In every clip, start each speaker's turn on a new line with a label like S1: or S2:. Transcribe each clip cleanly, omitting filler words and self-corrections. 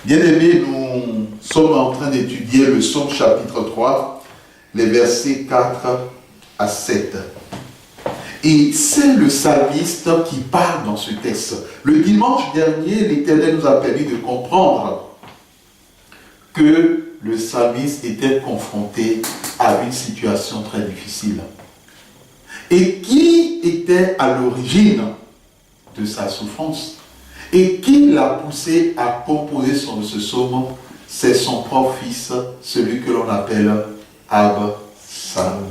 S1: Bien-aimés, nous sommes en train d'étudier le Psaume chapitre 3, les versets 4 à 7. Et c'est le psalmiste qui parle dans ce texte. Le dimanche dernier, l'Éternel nous a permis de comprendre que le psalmiste était confronté à une situation très difficile. Et qui était à l'origine de sa souffrance? Et qui l'a poussé à composer ce psaume? C'est son propre fils, celui que l'on appelle Absalom.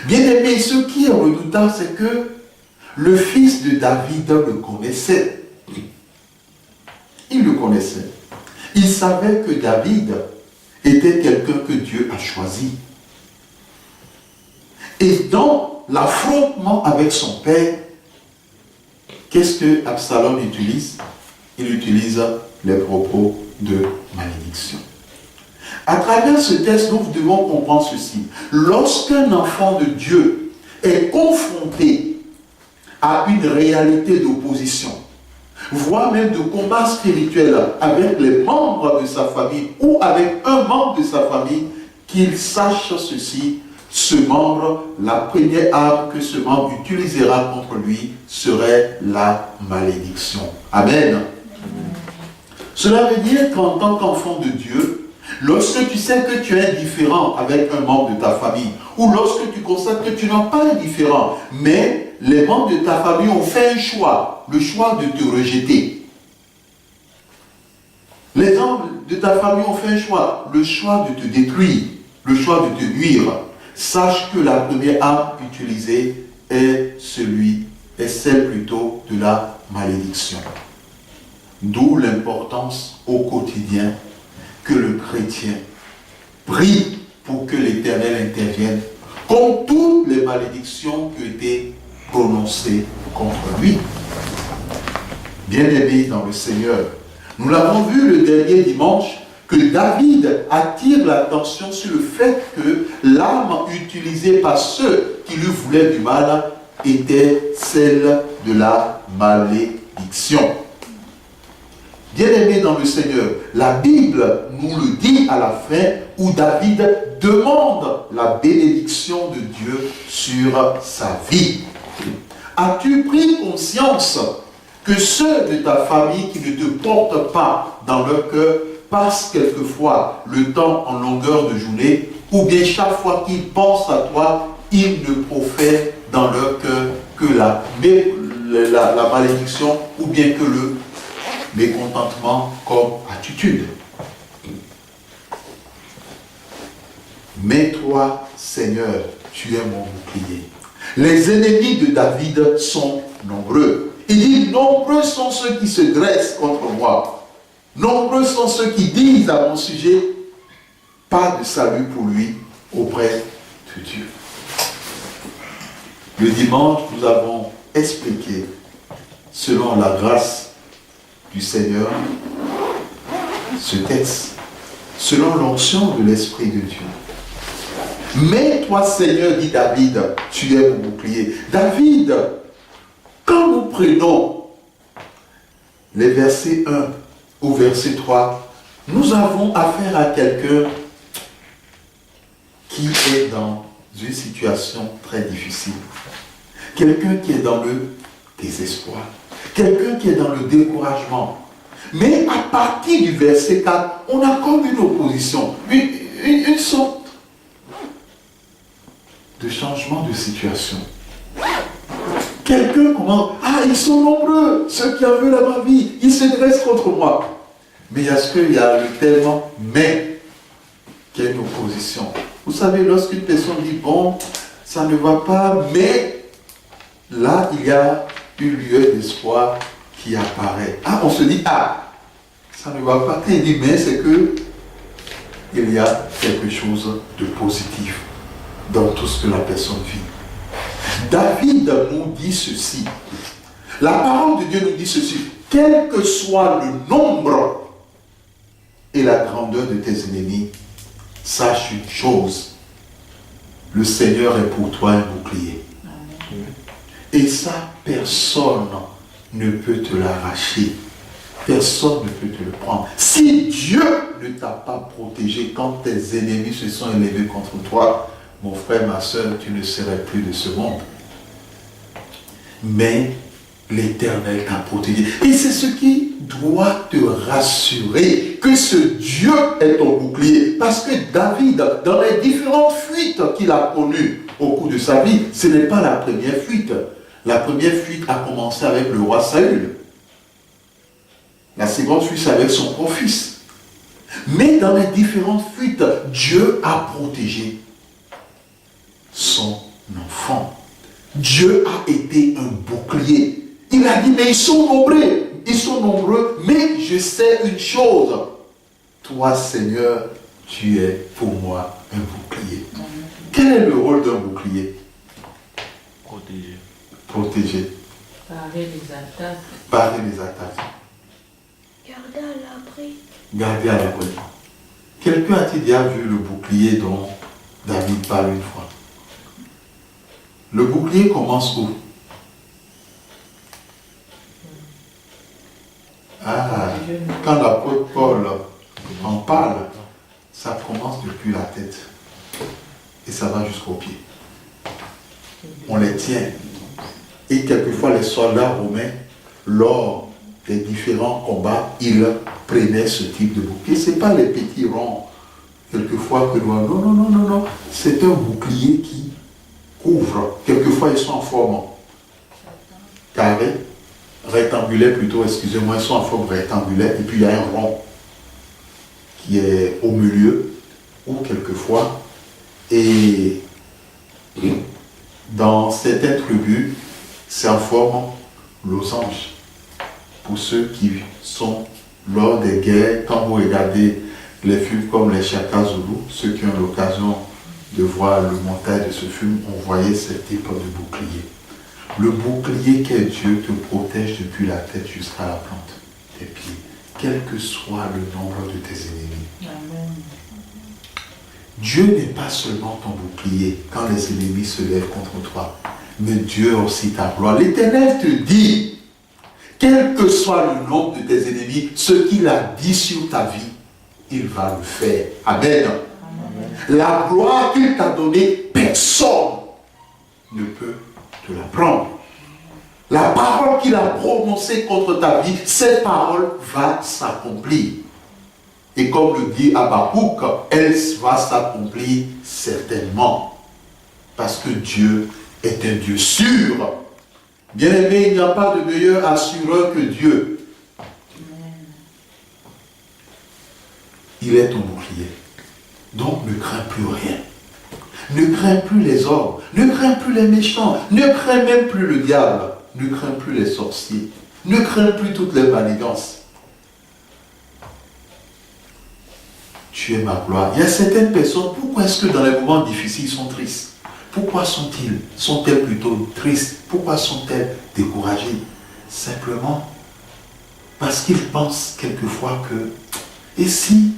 S1: Bien aimé, ce qui est redoutable, c'est que le fils de David le connaissait. Il le connaissait. Il savait que David était quelqu'un que Dieu a choisi. Et dans l'affrontement avec son père, qu'est-ce que Absalom utilise? Il utilise les propos de malédiction. À travers ce texte, nous devons comprendre ceci. Lorsqu'un enfant de Dieu est confronté à une réalité d'opposition, voire même de combat spirituel avec les membres de sa famille ou avec un membre de sa famille, qu'il sache ceci: ce membre, la première arme que ce membre utilisera contre lui serait la malédiction. Amen. Cela veut dire qu'en tant qu'enfant de Dieu, lorsque tu sais que tu es indifférent avec un membre de ta famille, ou lorsque tu constates que tu n'es pas indifférent, mais les membres de ta famille ont fait un choix, le choix de te rejeter. Les membres de ta famille ont fait un choix, le choix de te détruire, le choix de te nuire. Sache que la première arme utilisée est celle plutôt de la malédiction. D'où l'importance au quotidien que le chrétien prie pour que l'Éternel intervienne contre toutes les malédictions qui ont été prononcées contre lui. Bien-aimé dans le Seigneur, nous l'avons vu le dernier dimanche, que David attire l'attention sur le fait que l'arme utilisée par ceux qui lui voulaient du mal était celle de la malédiction. Bien-aimé dans le Seigneur, la Bible nous le dit à la fin, où David demande la bénédiction de Dieu sur sa vie. As-tu pris conscience que ceux de ta famille qui ne te portent pas dans leur cœur passent quelquefois le temps en longueur de journée, ou bien chaque fois qu'ils pensent à toi, ils ne profèrent dans leur cœur que la malédiction, ou bien que le mécontentement comme attitude. Mais toi, Seigneur, tu es mon bouclier. Les ennemis de David sont nombreux. Il dit, nombreux sont ceux qui se dressent contre moi. Nombreux sont ceux qui disent à mon sujet, pas de salut pour lui auprès de Dieu. Le dimanche, nous avons expliqué, selon la grâce du Seigneur, ce texte, selon l'onction de l'Esprit de Dieu. Mais toi, Seigneur, dit David, tu es mon bouclier. David, quand nous prenons les versets 1 au verset 3, nous avons affaire à quelqu'un qui est dans une situation très difficile. Quelqu'un qui est dans le désespoir. Quelqu'un qui est dans le découragement. Mais à partir du verset 4, on a comme une opposition, une sorte de changement de situation. Quelqu'un commence, ils sont nombreux, ceux qui en veulent à ma vie, ils se dressent contre moi. Mais est-ce qu'il y a le tellement, mais qu'il y a une opposition. Vous savez, lorsqu'une personne dit, bon, ça ne va pas, mais là, il y a une lueur d'espoir qui apparaît. On se dit, ça ne va pas. Il dit, mais c'est que il y a quelque chose de positif dans tout ce que la personne vit. David nous dit ceci. La parole de Dieu nous dit ceci. Quel que soit le nombre et la grandeur de tes ennemis, sache une chose. Le Seigneur est pour toi un bouclier. Et ça, personne ne peut te l'arracher. personne ne peut te le prendre. Si Dieu ne t'a pas protégé quand tes ennemis se sont élevés contre toi, mon frère, ma soeur, tu ne serais plus de ce monde. Mais l'Éternel t'a protégé. Et c'est ce qui doit te rassurer, que ce Dieu est ton bouclier. Parce que David, dans les différentes fuites qu'il a connues au cours de sa vie, ce n'est pas la première fuite. La première fuite a commencé avec le roi Saül. La seconde fuite, c'est avec son propre-fils. Mais dans les différentes fuites, Dieu a protégé son enfant. Dieu a été un bouclier. Il a dit, mais ils sont nombreux, mais je sais une chose. Toi, Seigneur, tu es pour moi un bouclier. Quel est le rôle d'un bouclier?
S2: Protéger.
S1: Protéger.
S3: Parer les attaques.
S1: Parer les attaques.
S4: Garder à l'abri.
S1: Garder à l'abri. Quelqu'un a-t-il déjà vu le bouclier dont David parle une fois? Le bouclier commence où? Quand l'apôtre Paul en parle, ça commence depuis la tête et ça va jusqu'aux pieds. On les tient. Et quelquefois les soldats romains, lors des différents combats, ils prenaient ce type de bouclier. Ce n'est pas les petits ronds, quelquefois que l'on... Non. C'est un bouclier qui couvre. Quelquefois ils sont en forme carré, rectangulaire plutôt, excusez-moi, ils sont en forme rectangulaire, et puis il y a un rond qui est au milieu, ou quelquefois, et dans certaines tribus, c'est en forme losange. Pour ceux qui sont lors des guerres, quand vous regardez les films comme les Chaka Zulu, ceux qui ont l'occasion de voir le montage de ce film, on voyait ce type de bouclier. Le bouclier qu'est Dieu te protège depuis la tête jusqu'à la plante des pieds, quel que soit le nombre de tes ennemis.
S3: Amen.
S1: Dieu n'est pas seulement ton bouclier quand les ennemis se lèvent contre toi, mais Dieu est aussi ta gloire. L'Éternel te dit, quel que soit le nombre de tes ennemis, ce qu'il a dit sur ta vie, il va le faire. Amen. Amen. La gloire qu'il t'a donnée, personne ne peut te la prendre. La parole qu'il a prononcée contre ta vie, cette parole va s'accomplir. Et comme le dit Habakkuk, elle va s'accomplir certainement. Parce que Dieu est un Dieu sûr. Bien-aimé, il n'y a pas de meilleur assureur que Dieu. Il est ton bouclier. Donc ne crains plus rien. Ne crains plus les hommes. Ne crains plus les méchants. Ne crains même plus le diable. Ne crains plus les sorciers. Ne crains plus toutes les manigances. Tu es ma gloire. Il y a certaines personnes, pourquoi est-ce que dans les moments difficiles, ils sont tristes? Pourquoi sont-elles plutôt tristes? Pourquoi sont-elles découragées? Simplement parce qu'ils pensent quelquefois que, et si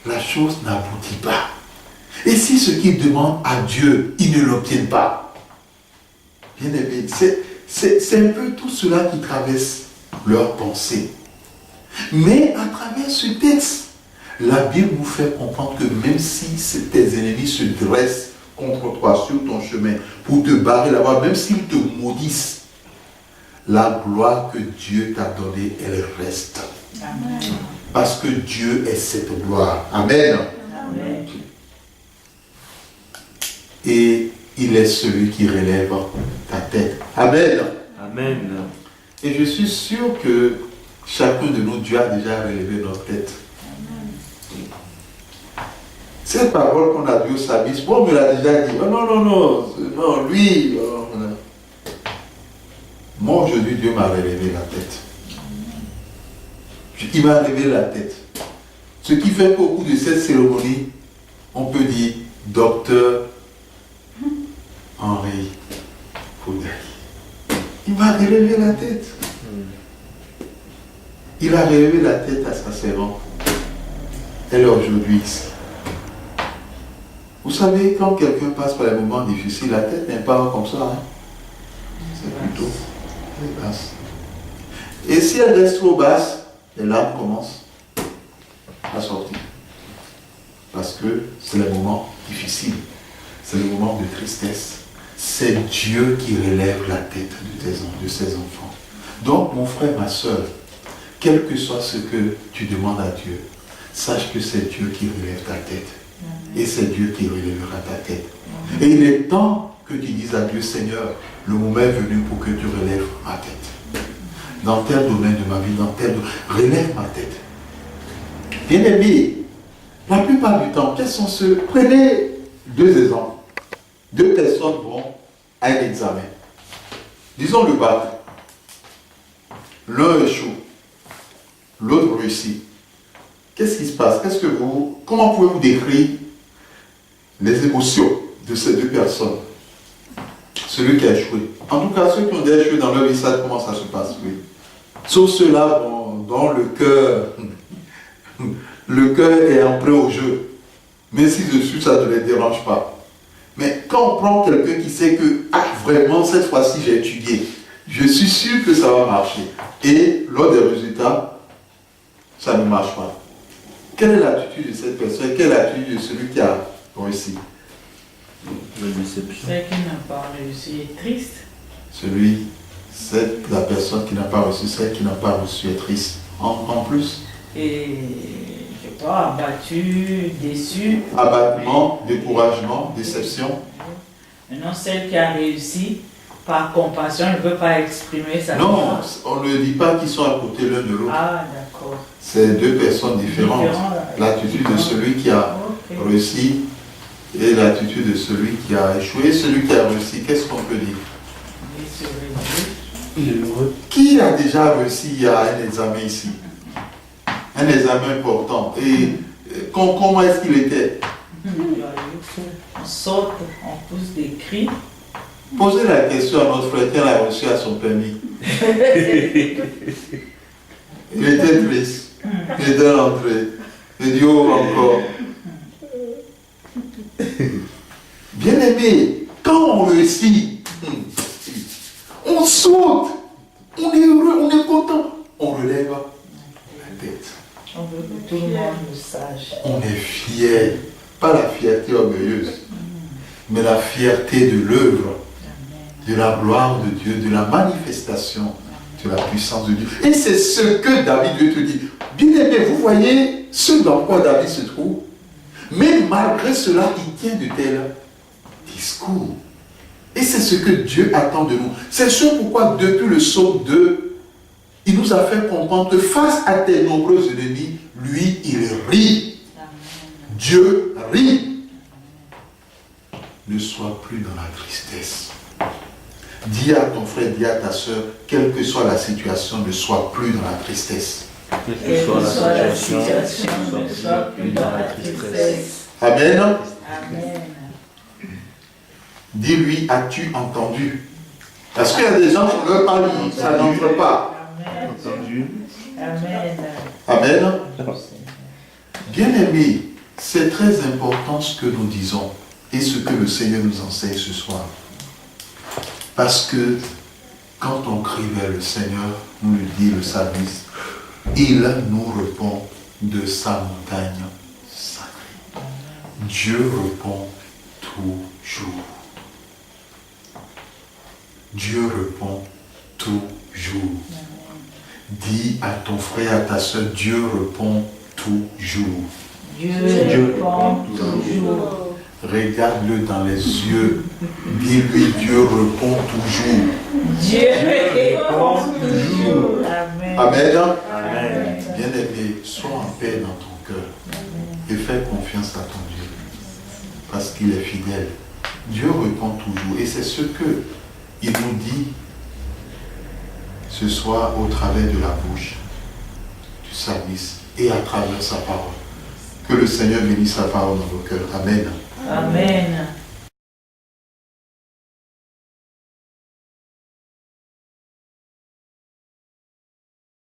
S1: la chose n'aboutit pas? Et si ce qu'ils demandent à Dieu, ils ne l'obtiennent pas? Bien aimé, c'est un peu tout cela qui traverse leur pensée. Mais à travers ce texte, la Bible nous fait comprendre que même si tes ennemis se dressent contre toi sur ton chemin pour te barrer la voie, même s'ils te maudissent, la gloire que Dieu t'a donnée, elle reste. Amen. Parce que Dieu est cette gloire. Amen. Amen. Et il est celui qui relève ta tête. Amen.
S2: Amen.
S1: Et je suis sûr que chacun de nous, Dieu a déjà relevé notre tête. Cette parole qu'on a dit au service, Paul me l'a déjà dit. Oh, non, lui. Moi, aujourd'hui, Dieu m'a relevé la tête. Il m'a relevé la tête. Ce qui fait qu'au cours de cette cérémonie, on peut dire docteur Henri Fouday. Il m'a relevé la tête. Il a relevé la tête à sa servante. Elle est aujourd'hui ici. Vous savez, quand quelqu'un passe par les moments difficiles, la tête n'est pas comme ça. Hein? C'est plutôt basse. Et si elle reste trop basse, les larmes commencent à sortir. Parce que c'est le moment difficile, c'est le moment de tristesse. C'est Dieu qui relève la tête de ses enfants. Donc, mon frère, ma soeur, quel que soit ce que tu demandes à Dieu, sache que c'est Dieu qui relève ta tête. Et c'est Dieu qui relèvera ta tête. Et il est temps que tu dises à Dieu, Seigneur, le moment est venu pour que tu relèves ma tête. Dans tel domaine de ma vie, dans tel domaine, relève ma tête. Bien-aimés, la plupart du temps, quels sont ceux? Prenez 2 exemples. 2 personnes vont à un examen. Disons le bac. L'un échoue, l'autre réussit. Qu'est-ce qui se passe? Comment pouvez-vous décrire les émotions de ces 2 personnes? Celui qui a échoué. En tout cas, ceux qui ont déjà échoué dans leur vie, savent comment ça se passe, oui. Sauf ceux-là dont le cœur est emprunt au jeu. Mais si dessus, ça ne les dérange pas. Mais quand on prend quelqu'un qui sait que, vraiment, cette fois-ci, j'ai étudié, je suis sûr que ça va marcher. Et lors des résultats, ça ne marche pas. Quelle est l'attitude de cette personne? Quelle est l'attitude de celui qui a réussi?
S2: La déception.
S3: Celle qui n'a pas réussi est triste.
S1: C'est la personne qui n'a pas reçu, celle qui n'a pas reçu est triste. En plus.
S3: Et je sais pas, abattu, déçu.
S1: Abattement, découragement, déception.
S3: Maintenant, celle qui a réussi, par compassion, ne veut pas exprimer sa
S1: Non,
S3: joie.
S1: on ne dit pas qu'ils sont à côté l'un de l'autre.
S3: Ah, d'accord.
S1: C'est 2 personnes différentes. L'attitude de celui qui a réussi et l'attitude de celui qui a échoué. Celui qui a réussi, qu'est-ce qu'on peut dire?
S2: Il est heureux.
S1: Qui a déjà réussi à un examen ici? Un examen important. Et comment est-ce qu'il était?
S3: On saute, on pousse des cris.
S1: Posez la question à notre frère qui a reçu à son permis. Il était triste. Il était rentré. Il dit, oh, encore. Bien aimé, quand on réussit, on saute. On est heureux, on est content. On relève la tête.
S3: On veut que tout le monde le sache.
S1: On est fier. Pas la fierté orgueilleuse, mais la fierté de l'œuvre, de la gloire de Dieu, de la manifestation de la puissance de Dieu. Et c'est ce que David veut te dire. Bien aimé, vous voyez ce dans quoi David se trouve. Mais malgré cela, il tient de tels discours. Et c'est ce que Dieu attend de nous. C'est ce pourquoi depuis le psaume 2, il nous a fait comprendre que face à tes nombreux ennemis, lui, il rit. Dieu rit. Ne sois plus dans la tristesse. Dis à ton frère, dis à ta soeur, quelle que soit la situation, ne sois plus dans la tristesse.
S2: Quelle que soit la situation, ne sois plus dans la tristesse.
S1: Amen.
S3: Amen.
S1: Dis-lui, as-tu entendu? Parce qu'il y a des gens qui leur parlent, ça n'entre pas.
S3: Amen.
S2: Entendu?
S3: Amen.
S1: Amen. Bien-aimés, c'est très important ce que nous disons et ce que le Seigneur nous enseigne ce soir. Parce que quand on crie vers le Seigneur, nous le dit le psalmiste, il nous répond de sa montagne sacrée. Dieu répond toujours. Dieu répond toujours. Dis à ton frère, à ta soeur, Dieu répond toujours.
S3: Dieu répond toujours.
S1: Regarde-le dans les yeux. Dis-lui, Dieu répond toujours.
S3: Dieu répond toujours. Amen.
S1: Amen.
S2: Amen.
S1: Bien-aimé, sois en paix dans ton cœur et fais confiance à ton Dieu. Parce qu'il est fidèle. Dieu répond toujours. Et c'est ce que il nous dit ce soir au travers de la bouche du psalmiste et à travers sa parole. Que le Seigneur bénisse sa parole dans vos cœurs. Amen.
S3: Amen.